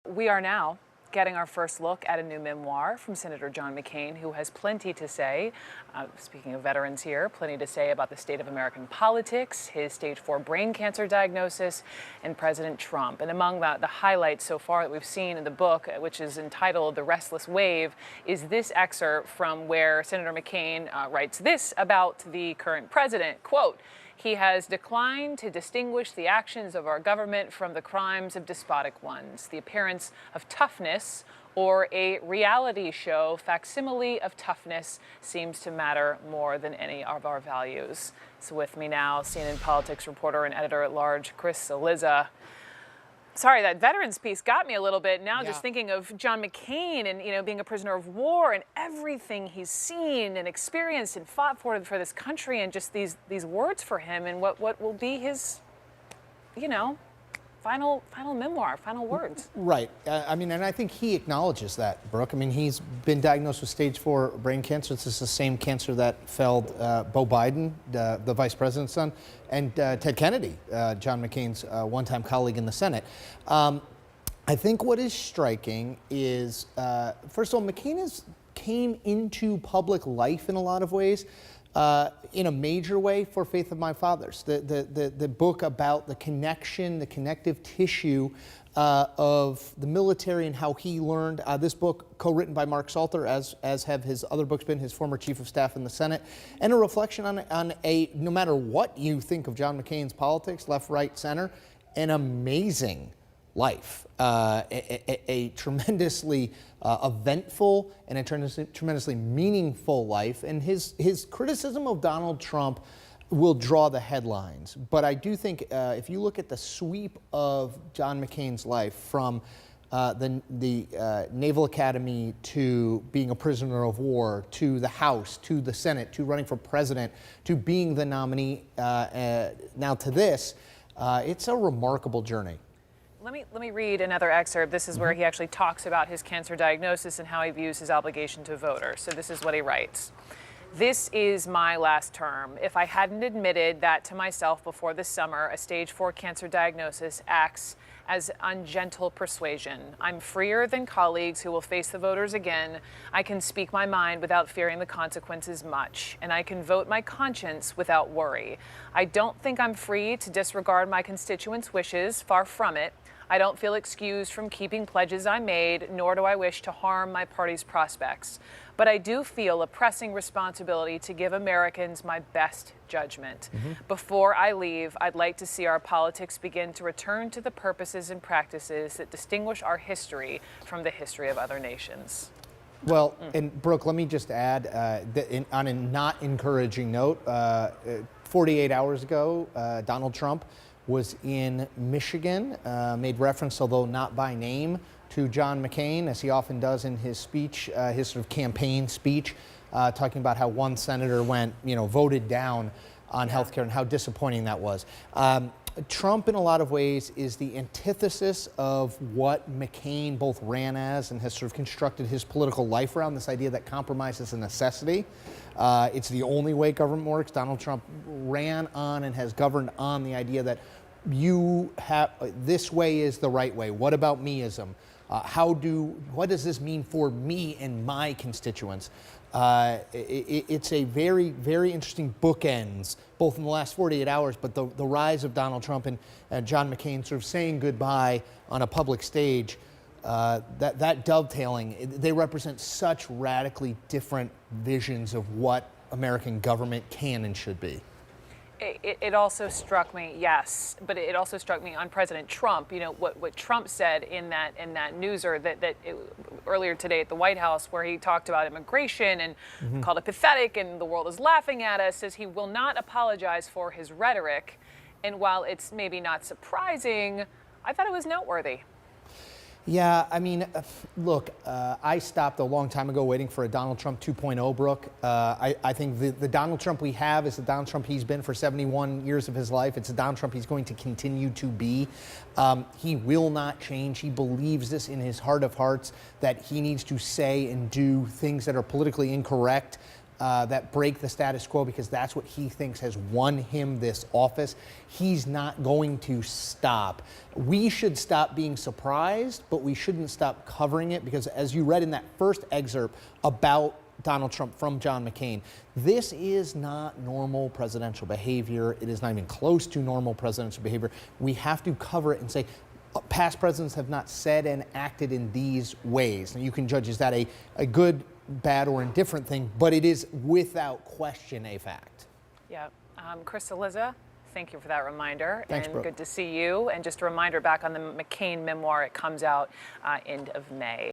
We are now getting our first look at a new memoir from Senator John McCain, who has plenty to say, speaking of veterans here, plenty to say about the state of American politics, his stage 4 brain cancer diagnosis, and President Trump. And among the highlights so far that we've seen in the book, which is entitled The Restless Wave, is this excerpt from where Senator McCain writes this about the current president, quote, "He has declined to distinguish the actions of our government from the crimes of despotic ones. The appearance of toughness or a reality show facsimile of toughness seems to matter more than any of our values." So with me now, CNN politics reporter and editor-at-large Chris Eliza. Sorry, that veterans piece got me a little bit. Now just thinking of John McCain and, being a prisoner of war and everything he's seen and experienced and fought for this country, and just these words for him and what will be his, final memoir, final words. Right. And I think he acknowledges that, Brooke. He's been diagnosed with stage 4 brain cancer. This is the same cancer that felled Beau Biden, the vice president's son, and Ted Kennedy, John McCain's one-time colleague in the Senate. I think what is striking is, first of all, McCain came into public life in a lot of ways, in a major way for Faith of My Fathers. The book about the connection, the connective tissue of the military and how he learned. This book, co-written by Mark Salter, as have his other books been, his former chief of staff in the Senate, and a reflection on no matter what you think of John McCain's politics, left, right, center, an amazing life, a tremendously eventful and a tremendously meaningful life. And his criticism of Donald Trump will draw the headlines. But I do think if you look at the sweep of John McCain's life, from the Naval Academy to being a prisoner of war, to the House, to the Senate, to running for president, to being the nominee, now to this, it's a remarkable journey. Let me read another excerpt. This is where he actually talks about his cancer diagnosis and how he views his obligation to voters. So this is what he writes. "This is my last term. If I hadn't admitted that to myself before this summer, a stage 4 cancer diagnosis acts as ungentle persuasion. I'm freer than colleagues who will face the voters again. I can speak my mind without fearing the consequences much, and I can vote my conscience without worry. I don't think I'm free to disregard my constituents' wishes, far from it. I don't feel excused from keeping pledges I made, nor do I wish to harm my party's prospects. But I do feel a pressing responsibility to give Americans my best judgment. Before I leave, I'd like to see our politics begin to return to the purposes and practices that distinguish our history from the history of other nations." Well, and Brooke, let me just add, on a not encouraging note, 48 hours ago, Donald Trump was in Michigan, made reference, although not by name, to John McCain, as he often does in his speech, his sort of campaign speech, talking about how one senator voted down on healthcare and how disappointing that was. Trump, in a lot of ways, is the antithesis of what McCain both ran as and has sort of constructed his political life around, this idea that compromise is a necessity. It's the only way government works. Donald Trump ran on and has governed on the idea that this way is the right way. What about meism? What does this mean for me and my constituents? It's a very, very interesting bookends, both in the last 48 hours, but the rise of Donald Trump and John McCain sort of saying goodbye on a public stage, that dovetailing, they represent such radically different visions of what American government can and should be. It also struck me, yes, but it also struck me on President Trump. What Trump said in that newser earlier today at the White House, where he talked about immigration and called it pathetic and the world is laughing at us, says he will not apologize for his rhetoric. And while it's maybe not surprising, I thought it was noteworthy. Yeah, look, I stopped a long time ago waiting for a Donald Trump 2.0, Brooke. I think the Donald Trump we have is the Donald Trump he's been for 71 years of his life. It's the Donald Trump he's going to continue to be. He will not change. He believes this in his heart of hearts, that he needs to say and do things that are politically incorrect that break the status quo because that's what he thinks has won him this office. He's not going to stop. We should stop being surprised, but we shouldn't stop covering it because, as you read in that first excerpt about Donald Trump from John McCain, this is not normal presidential behavior. It is not even close to normal presidential behavior. We have to cover it and say, past presidents have not said and acted in these ways. And you can judge, is that a good, bad, or indifferent thing, but it is without question a fact. Yeah. Chris Eliza, thank you for that reminder. Thanks, and Brooke. good to see you. And just a reminder back on the McCain memoir, it comes out end of May.